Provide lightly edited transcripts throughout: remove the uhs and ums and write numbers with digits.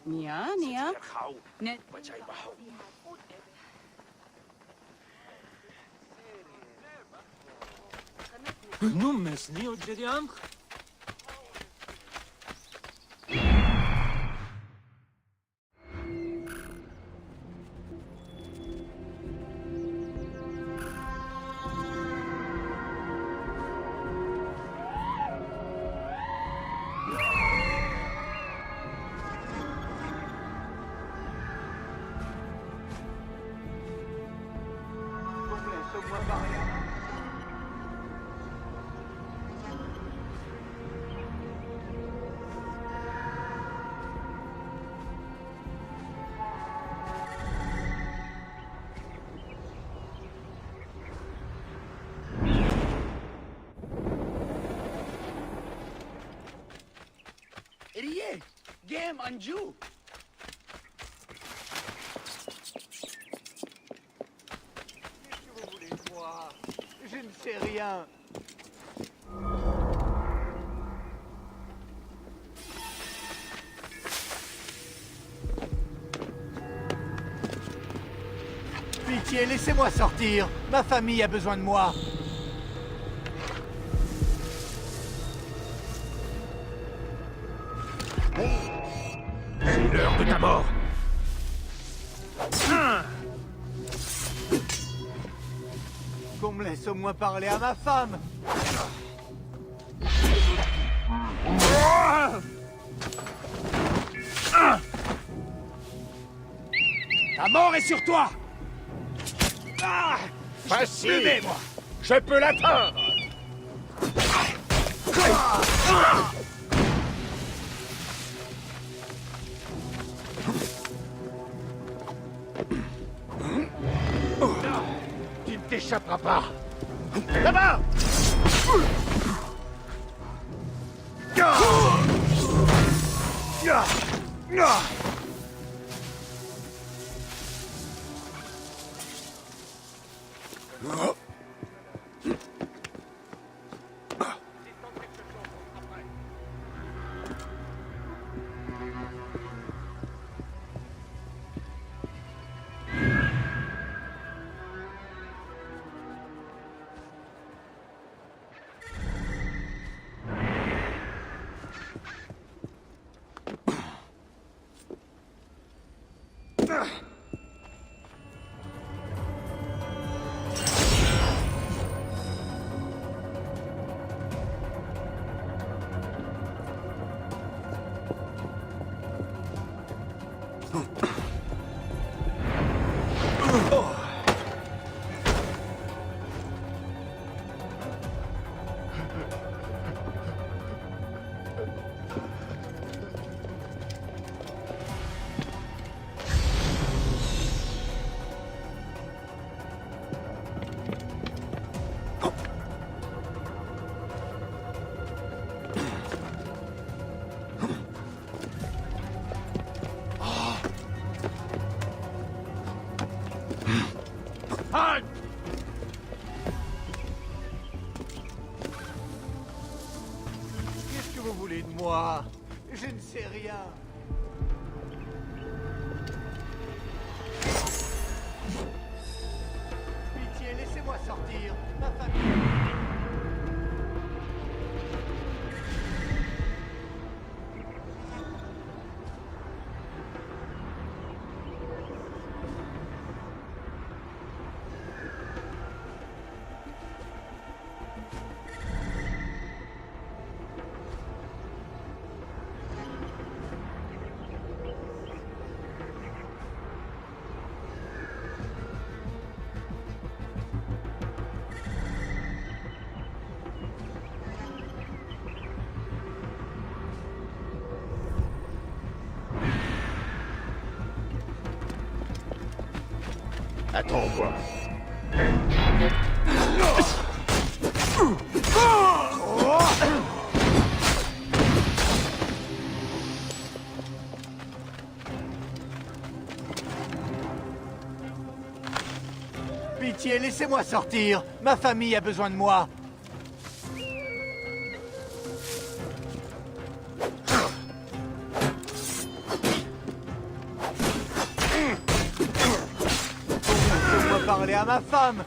Nia, Nia. Ne... Non, mesni, oġġedi għamk? Riye, game Anju. Qu'est-ce que vous voulez de moi? Je ne sais rien. Pitié, laissez-moi sortir. Ma famille a besoin de moi. C'est l'heure de ta mort. Qu'on me laisse au moins parler à ma femme. Ta mort est sur toi. Facile. Moi. Je peux l'atteindre. Tu ne t'échapperas pas. Là-bas. Qu'est-ce que vous voulez de moi? Je ne sais rien. Pitié, laissez-moi sortir. Ma famille... Attends, quoi. Pitié, laissez-moi sortir. Ma famille a besoin de moi. à ma femme.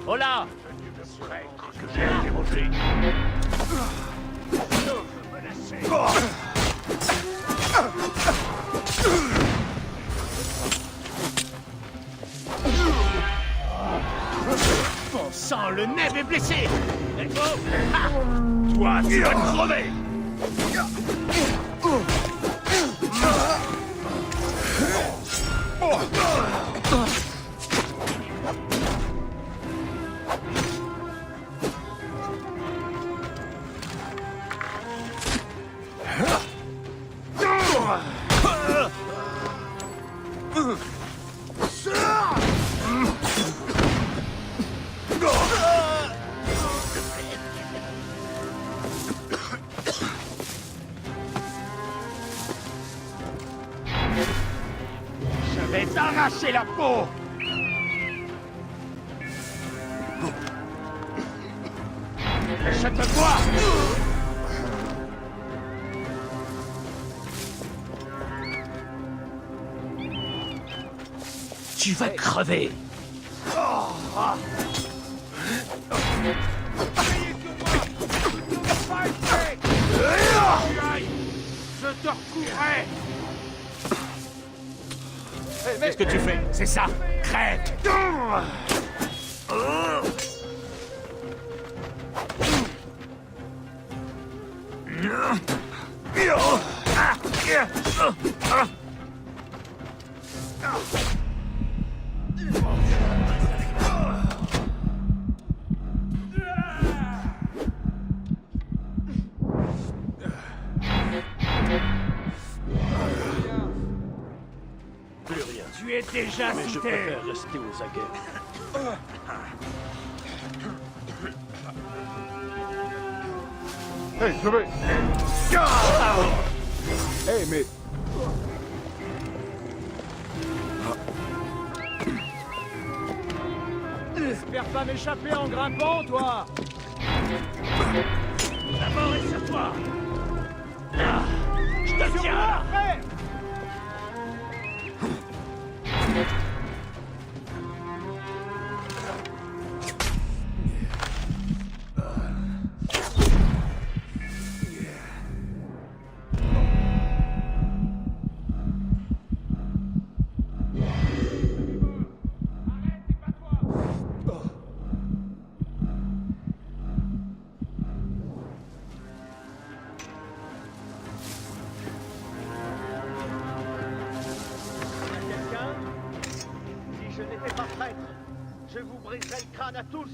Oh là! Traître que j'ai interrogé. Bon sang, le nez est blessé! Toi, tu vas crever! Je vais t'arracher la peau! Achète-toi! Tu vas crever! Je te recouvrais! Qu'est-ce que tu fais? C'est ça! Crève! Plus rien. Tu es déjà Mais je cité! préfère rester aux aguets. Hey, je vais... Hey, mais... J'espère pas m'échapper en grimpant, toi. La mort est sur toi! Ah, je te tiens là! Frère. Quelqu'un? Si je n'étais pas prêtre, je vous briserais le crâne à tous.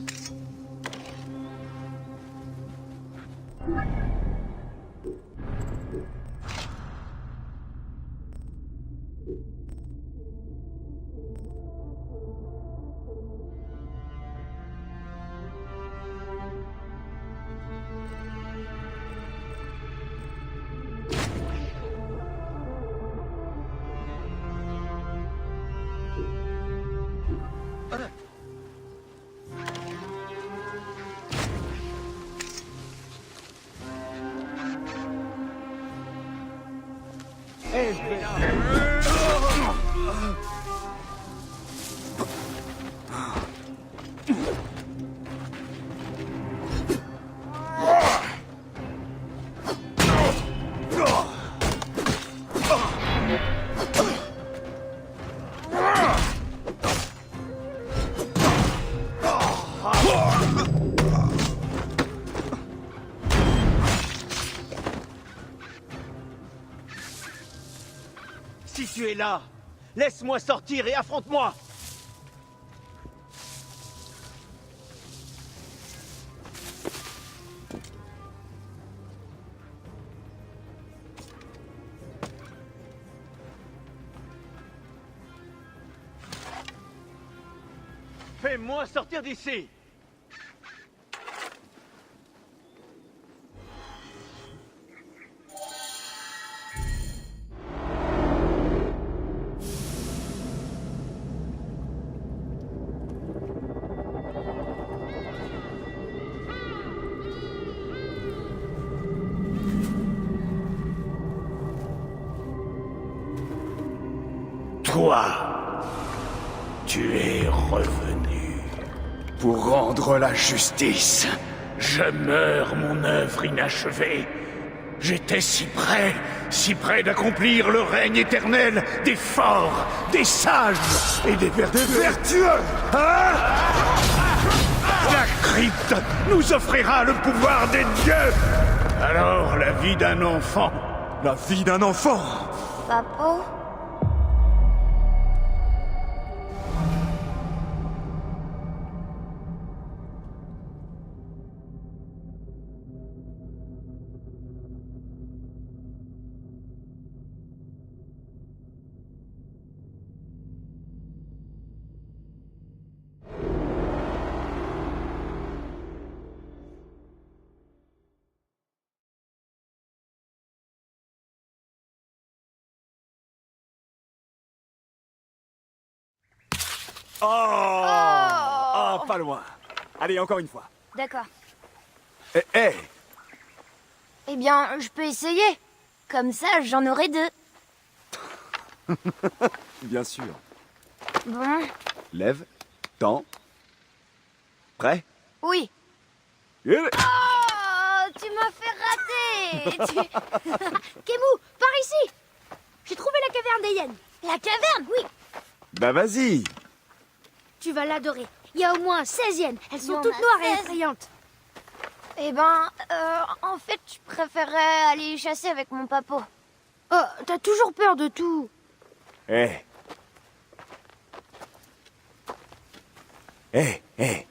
Si tu es là, laisse-moi sortir et affronte-moi. Fais-moi sortir d'ici. Toi, tu es revenu. Pour rendre la justice. Je meurs mon œuvre inachevée. J'étais si près d'accomplir le règne éternel des forts, des sages et des vertueux. Hein? La crypte nous offrira le pouvoir des dieux. Alors la vie d'un enfant. La vie d'un enfant. Papo? Oh, pas loin. Allez, encore une fois. D'accord. Eh, Eh bien, je peux essayer. Comme ça, j'en aurai 2. bien sûr. Bon, Lève, tends. Prêt? oui. Eh, Oh, tu m'as fait rater. Kemu, par ici. J'ai trouvé la caverne des hyènes. La caverne, oui. Bah vas-y. Tu vas l'adorer. Il y a au moins 16 hyènes. Elles Il y sont en toutes a noires et 16. effrayantes. Eh ben, en fait, je préférerais aller chasser avec mon papo. Oh, t'as toujours peur de tout. Eh. Eh.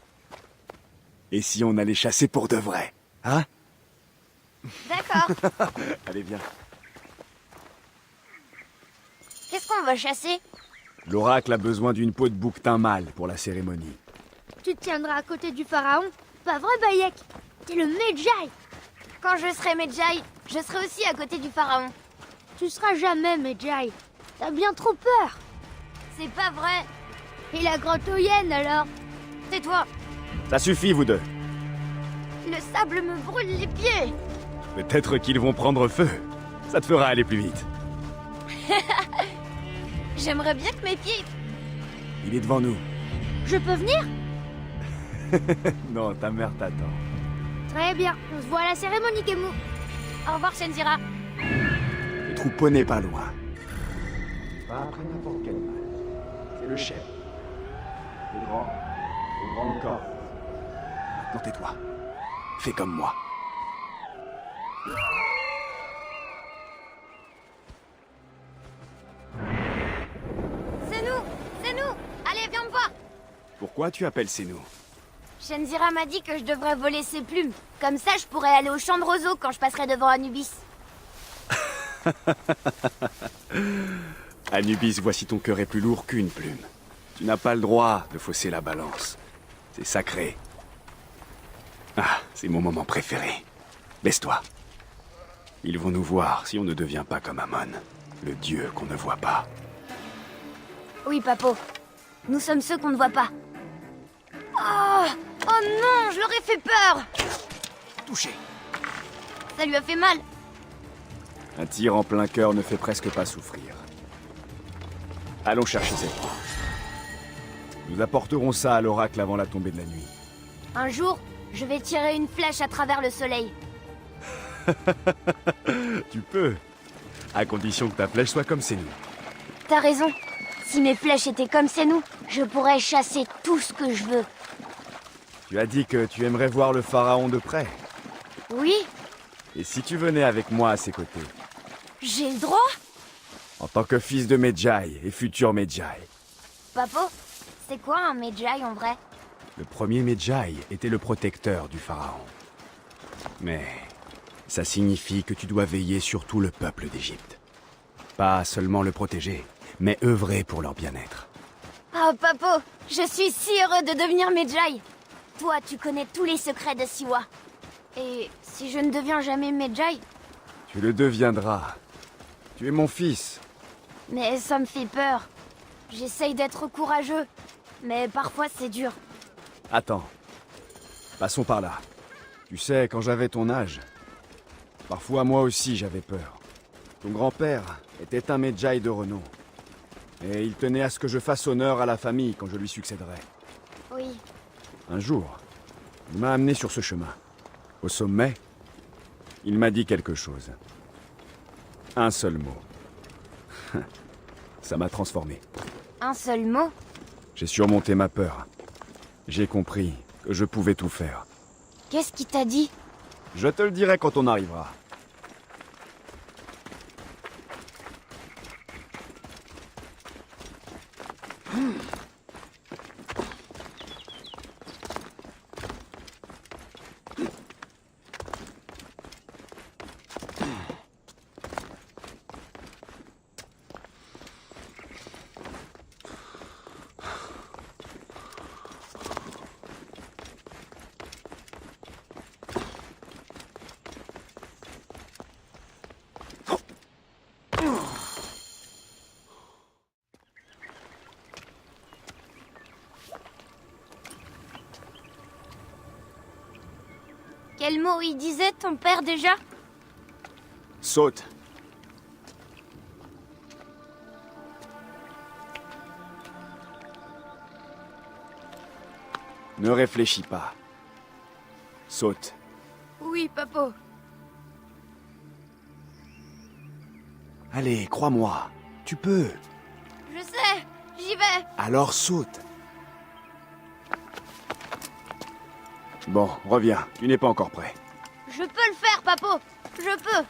Et si on allait chasser pour de vrai? Hein? D'accord. Allez, viens. Qu'est-ce qu'on va chasser? L'oracle a besoin d'une peau de bouquetin mâle pour la cérémonie. Tu te tiendras à côté du pharaon. Pas vrai, Bayek? T'es le Medjay. Quand je serai Medjay, je serai aussi à côté du pharaon. Tu seras jamais Medjay. T'as bien trop peur. C'est pas vrai. Et la grotte aux hyènes, alors? Tais-toi. Ça suffit, vous deux. Le sable me brûle les pieds. Peut-être qu'ils vont prendre feu. Ça te fera aller plus vite. J'aimerais bien que mes pieds... Il est devant nous. Je peux venir? Non, ta mère t'attend. Très bien. On se voit à la cérémonie, Kemu. Au revoir, Shenzira. Le troupeau n'est pas loin. Pas après n'importe quel mal. C'est le chef. Le grand corps. Maintenant tais-toi. Fais comme moi. C'est nous. Allez, viens me voir. Pourquoi tu appelles Senou? Shenzira m'a dit que je devrais voler ses plumes. Comme ça, je pourrais aller au champ de roseaux quand je passerai devant Anubis. Anubis, voici ton cœur est plus lourd qu'une plume. Tu n'as pas le droit de fausser la balance. C'est sacré. Ah, c'est mon moment préféré. Laisse-toi. Ils vont nous voir si on ne devient pas comme Amon, le dieu qu'on ne voit pas. Oui, Papo. Nous sommes ceux qu'on ne voit pas. Oh non, je leur ai fait peur. Touché. Ça lui a fait mal. Un tir en plein cœur ne fait presque pas souffrir. Allons chercher cette proie. Nous apporterons ça à l'oracle avant la tombée de la nuit. Un jour, je vais tirer une flèche à travers le soleil. Tu peux, à condition que ta flèche soit comme c'est nous. T'as raison. Si mes flèches étaient comme c'est nous, je pourrais chasser tout ce que je veux. Tu as dit que tu aimerais voir le pharaon de près. Oui, Et si tu venais avec moi à ses côtés, j'ai le droit. en tant que fils de Medjay et futur Medjay? Papo, c'est quoi un Medjay en vrai? Le premier Medjay était le protecteur du pharaon. Mais ça signifie que tu dois veiller sur tout le peuple d'Égypte. Pas seulement le protéger, mais œuvrer pour leur bien-être. Oh, Papo, je suis si heureux de devenir Medjay. Toi, tu connais tous les secrets de Siwa. Et si je ne deviens jamais Medjay, Tu le deviendras. Tu es mon fils. mais ça me fait peur. J'essaye d'être courageux, mais parfois c'est dur. Attends. Passons par là. Tu sais, quand j'avais ton âge, parfois moi aussi j'avais peur. Ton grand-père était un Medjay de renom. Et il tenait à ce que je fasse honneur à la famille quand je lui succéderai. Oui. Un jour, il m'a amené sur ce chemin. Au sommet, il m'a dit quelque chose. Un seul mot. Ça m'a transformé. Un seul mot? J'ai surmonté ma peur. J'ai compris que je pouvais tout faire. Qu'est-ce qu'il t'a dit? Je te le dirai quand on arrivera. Quel mot il disait, ton père, déjà? Saute. Ne réfléchis pas. Saute. Oui, Papo. Allez, crois-moi. Tu peux. Je sais, j'y vais. Alors saute. Bon, reviens. Tu n'es pas encore prêt. Je peux le faire, Papo. Je peux.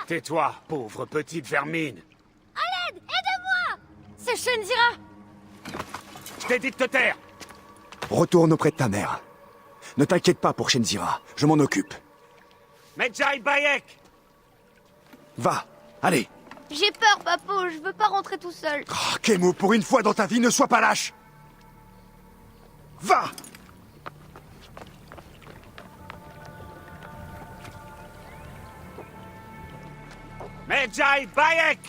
Tais-toi, pauvre petite vermine. À l'aide, aide-moi. C'est Shinzira. Je t'ai dit de te taire. Retourne auprès de ta mère. Ne t'inquiète pas pour Shenzira. Je m'en occupe. Medjay Bayek. Va. Allez. J'ai peur, Papo. Je veux pas rentrer tout seul. Oh, Kemo, pour une fois dans ta vie, ne sois pas lâche. Va. Medjay Bayek.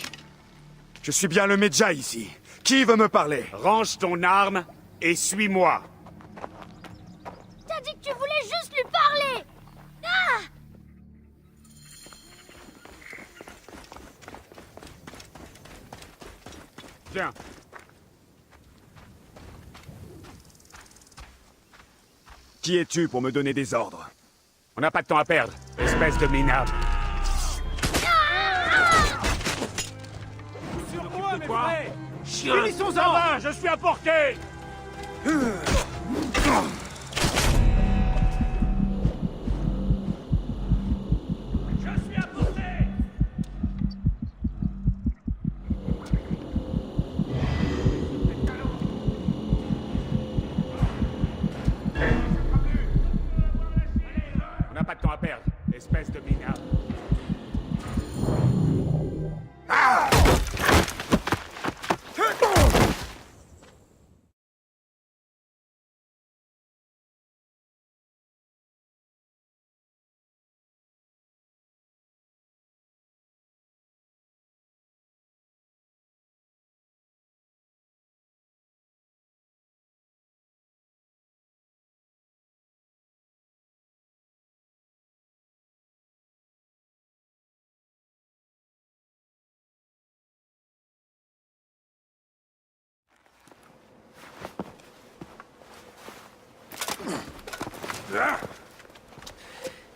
Je suis bien le Medjay ici. Qui veut me parler? Range ton arme et suis-moi. T'as dit que tu voulais juste lui parler. Ah! Viens. Qui es-tu pour me donner des ordres? On n'a pas de temps à perdre, espèce de minable. Sur moi, mes quoi? frères. Chien. Finissons-en. Ça va, je suis à portée. Je suis à portée. On n'a pas de temps à perdre, espèce de minable.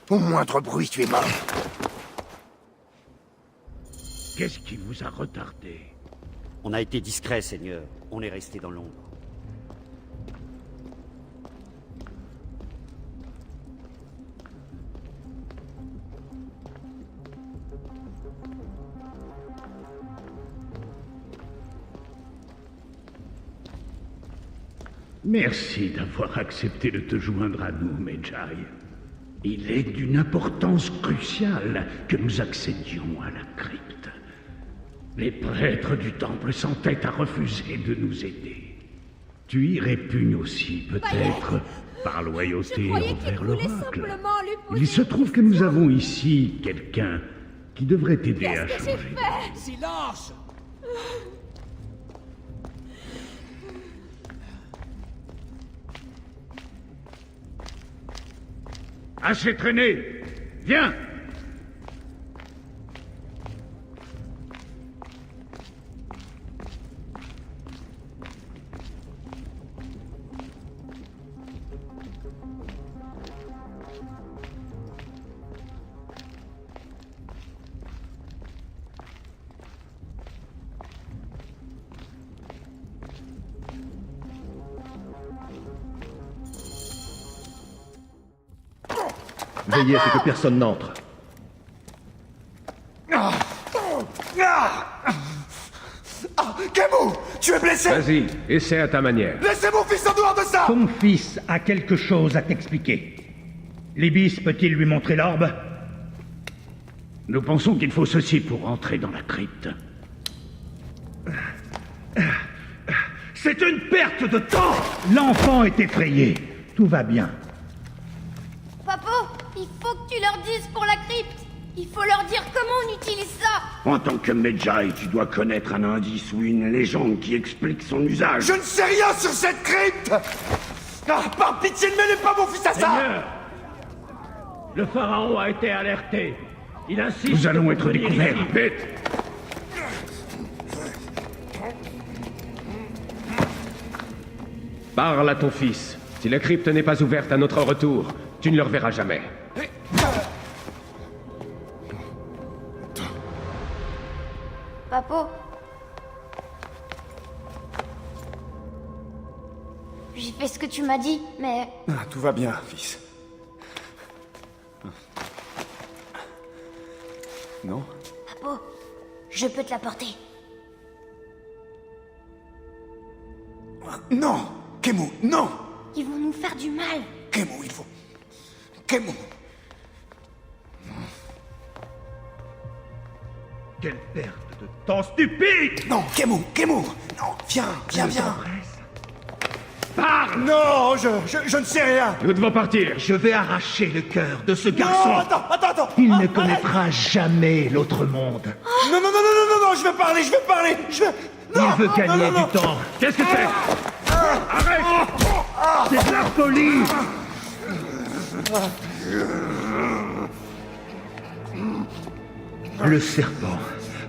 Au moindre bruit, tu es mort. Qu'est-ce qui vous a retardé? On a été discret, Seigneur. On est resté dans l'ombre. Merci d'avoir accepté de te joindre à nous, Medjay. Il est d'une importance cruciale que nous accédions à la crypte. Les prêtres du temple s'entêtent à refuser de nous aider. Tu y répugnes aussi, peut-être, par loyauté envers l'oracle. Il se trouve que nous avons ici quelqu'un qui devrait t'aider à changer. Silence. Assez traîné! Viens! Veillez à ce que personne n'entre. Kemu, tu es blessé? Vas-y, essaie à ta manière. Laissez mon fils en dehors de ça! Ton fils a quelque chose à t'expliquer. Libis peut-il lui montrer l'orbe? Nous pensons qu'il faut ceci pour entrer dans la crypte. C'est une perte de temps! L'enfant est effrayé. Tout va bien. Papo, il faut que tu leur dises pour la crypte. Il faut leur dire comment on utilise ça. En tant que Medjay, tu dois connaître un indice ou une légende qui explique son usage. Je ne sais rien sur cette crypte! Ah, par pitié, ne mêlez pas mon fils à ça! Seigneur, le pharaon a été alerté. Il insiste. Nous allons être découverts. Vite! Parle à ton fils. Si la crypte n'est pas ouverte à notre retour, tu ne le reverras jamais. Papo. J'ai fait ce que tu m'as dit, mais... Ah, tout va bien, fils. Non? Papo, je peux te l'apporter. Non! Kemu, non! Ils vont nous faire du mal. Kemu, il faut... Kemu! Quelle perte de temps stupide! Non, Kemu! Non, viens! Parle! Non, je ne sais rien! Nous devons partir. Je vais arracher le cœur de ce garçon. Non, attends! Il ne Arrête. connaîtra jamais l'autre monde. Non, je vais parler! Non, Il veut gagner non. du temps. Qu'est-ce que c'est? Arrête! C'est de la folie! Le serpent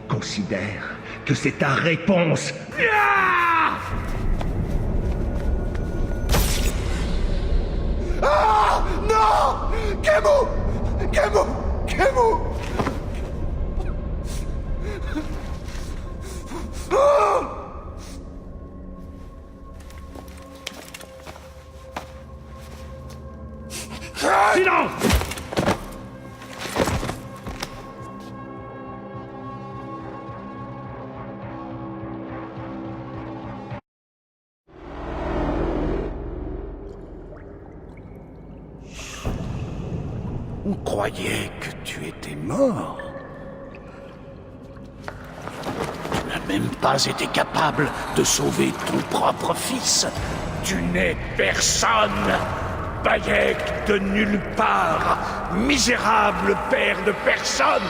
considère que c'est ta réponse. Ah! Non! Kemu! Ah! Silence! On croyait que tu étais mort. Tu n'as même pas été capable de sauver ton propre fils. Tu n'es personne. Bayek de nulle part. Misérable père de personne.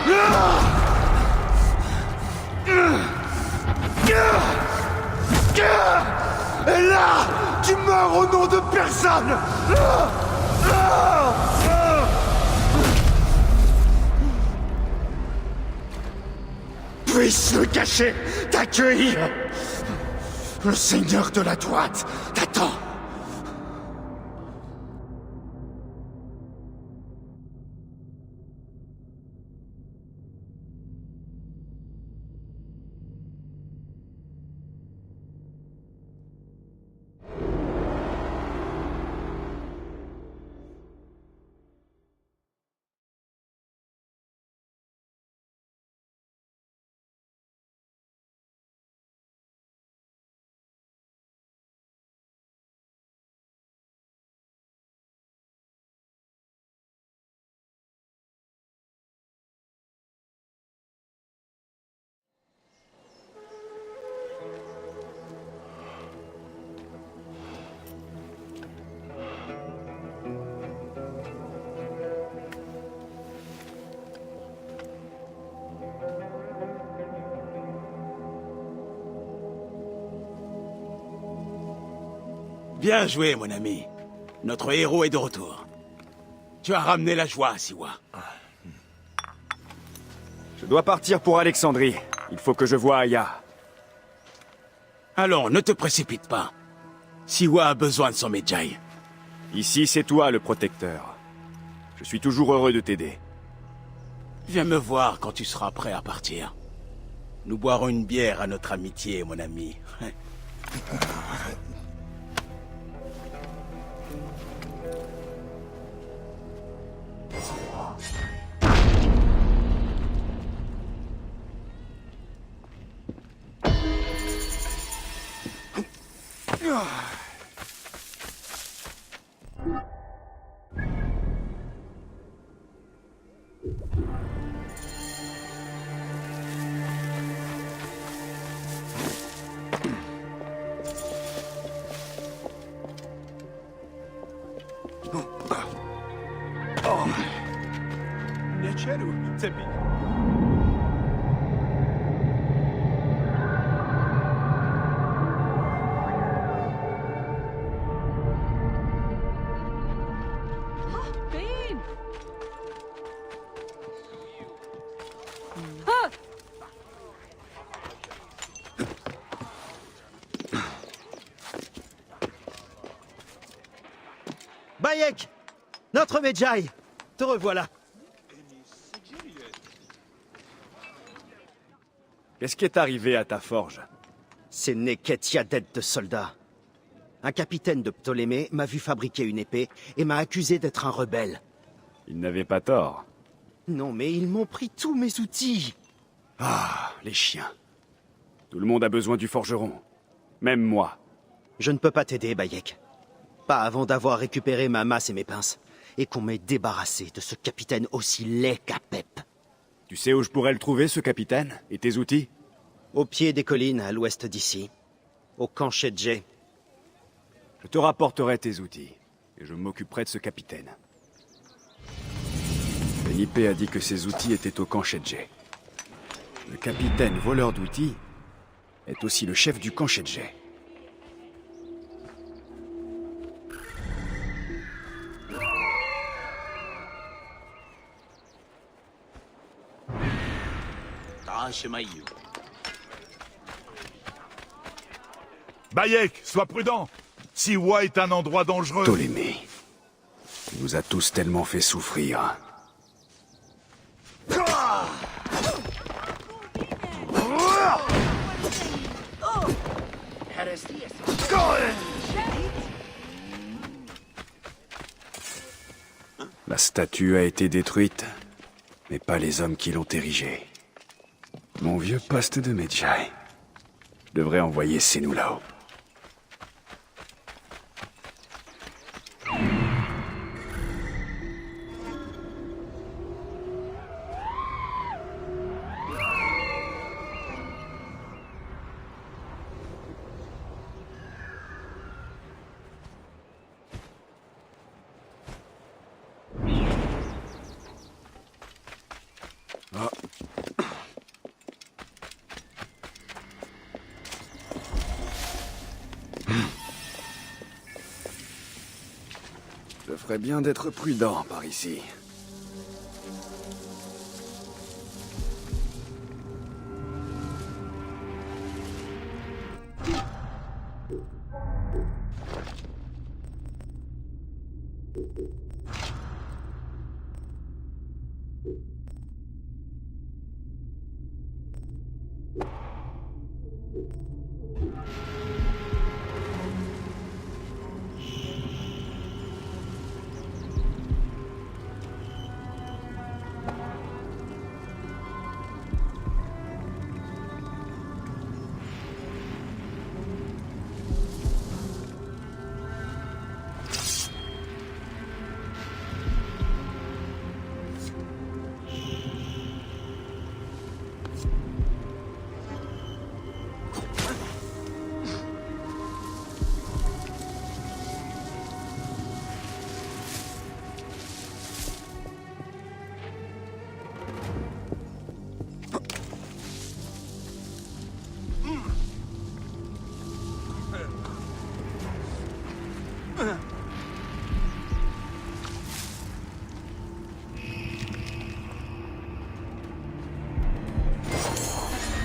Et là, tu meurs au nom de personne! Puisse le cacher, t'accueillir. Le seigneur de la droite t'attend. Bien joué, mon ami. Notre héros est de retour. Tu as ramené la joie, Siwa. Je dois partir pour Alexandrie. Il faut que je voie Aya. Allons, ne te précipite pas. Siwa a besoin de son Medjay. Ici, c'est toi le protecteur. Je suis toujours heureux de t'aider. Viens me voir quand tu seras prêt à partir. Nous boirons une bière à notre amitié, mon ami. Bayek! Notre Medjay! Te revoilà! Qu'est-ce qui est arrivé à ta forge? Ces Neketia dettes de soldats. Un capitaine de Ptolémée m'a vu fabriquer une épée et m'a accusé d'être un rebelle. Il n'avait pas tort. Non, mais ils m'ont pris tous mes outils. Ah, les chiens. Tout le monde a besoin du forgeron. Même moi. Je ne peux pas t'aider, Bayek. Pas avant d'avoir récupéré ma masse et mes pinces. Et qu'on m'ait débarrassé de ce capitaine aussi laid qu'Apep. Tu sais où je pourrais le trouver, ce capitaine? Et tes outils? Au pied des collines, à l'ouest d'ici. Au camp Shedje. Je te rapporterai tes outils. Et je m'occuperai de ce capitaine. Felipe a dit que ses outils étaient au camp Shedje. Le capitaine voleur d'outils est aussi le chef du camp Shedje. Bayek, sois prudent. Siwa est un endroit dangereux. Ptolémée, tu nous as tous tellement fait souffrir. La statue a été détruite, mais pas les hommes qui l'ont érigée. Mon vieux poste de Medjay. Je devrais envoyer Senu là-haut. Je ferais bien d'être prudent par ici.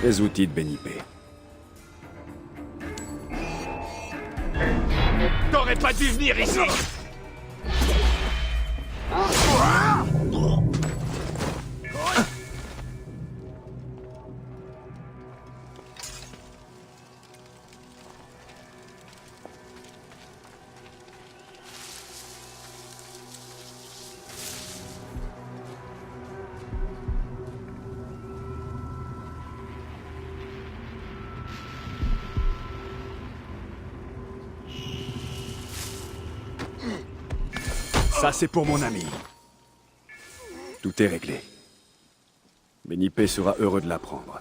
Les outils de Benipe. T'aurais pas dû venir ici! Ça, c'est pour mon ami. Tout est réglé. Bénipe sera heureux de l'apprendre.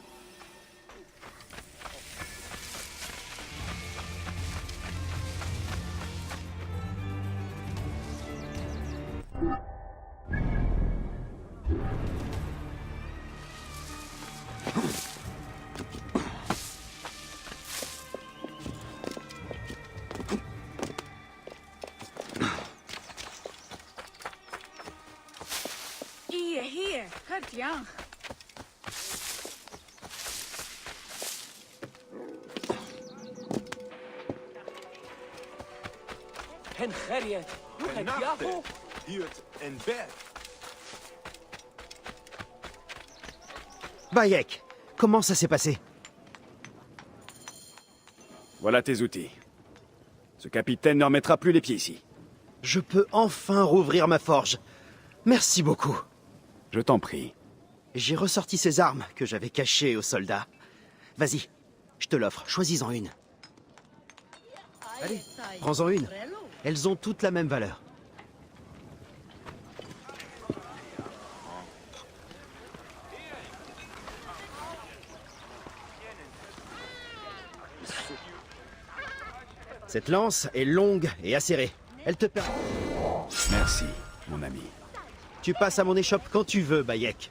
Hier, très bien. Bayek, comment ça s'est passé? Voilà tes outils. Ce capitaine ne remettra plus les pieds ici. Je peux enfin rouvrir ma forge. Merci beaucoup. Je t'en prie. J'ai ressorti ces armes que j'avais cachées aux soldats. Vas-y, je te l'offre, choisis-en une. Allez, prends-en une. Elles ont toutes la même valeur. Cette lance est longue et acérée. Elle te permet... Merci, mon ami. Tu passes à mon échoppe quand tu veux, Bayek.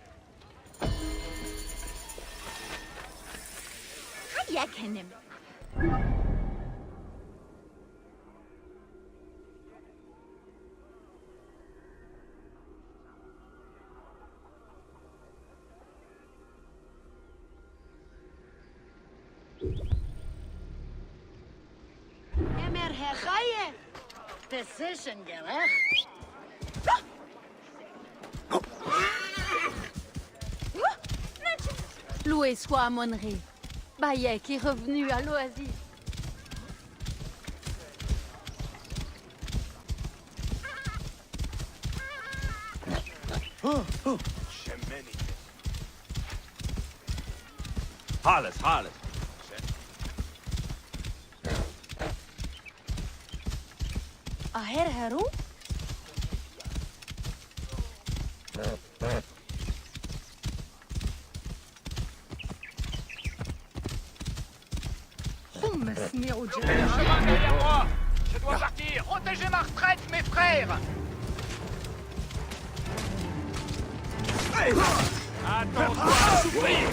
Loué soit Amonri. Bayek est revenu à l'oasis. Alles, alles. Aher Haru? Chemin derrière moi! Je dois partir! Protégez ma retraite, mes frères! Attends-toi à souffrir!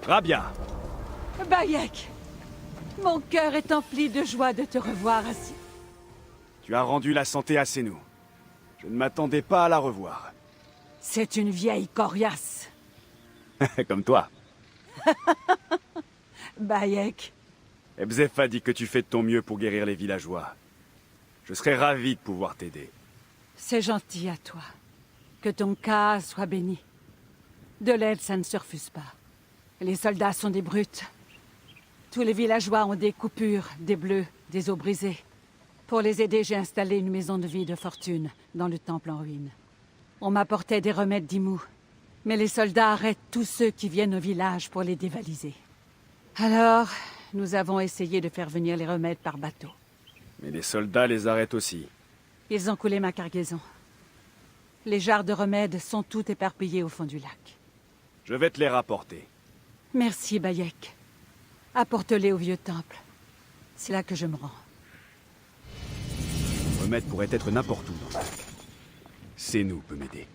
Rabia, Bayek, mon cœur est empli de joie de te revoir assis. tu as rendu la santé à Sénou. Je ne m'attendais pas à la revoir. C'est une vieille coriace. Comme toi. Bayek, Ebzef a dit que tu fais de ton mieux pour guérir les villageois. Je serais ravi de pouvoir t'aider. c'est gentil à toi. Que ton cas soit béni. De l'aide, ça ne se refuse pas. Les soldats sont des brutes. Tous les villageois ont des coupures, des bleus, des os brisés. Pour les aider, j'ai installé une maison de vie de fortune dans le temple en ruine. On m'apportait des remèdes d'Imou, mais les soldats arrêtent tous ceux qui viennent au village pour les dévaliser. Alors, nous avons essayé de faire venir les remèdes par bateau. Mais les soldats les arrêtent aussi. Ils ont coulé ma cargaison. Les jarres de remèdes sont toutes éparpillées au fond du lac. Je vais te les rapporter. Merci, Bayek. Apporte-les au vieux temple. C'est là que je me rends. Le remède pourrait être n'importe où dans le lac. Sénou peut m'aider.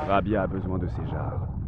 Rabia a besoin de ces jarres.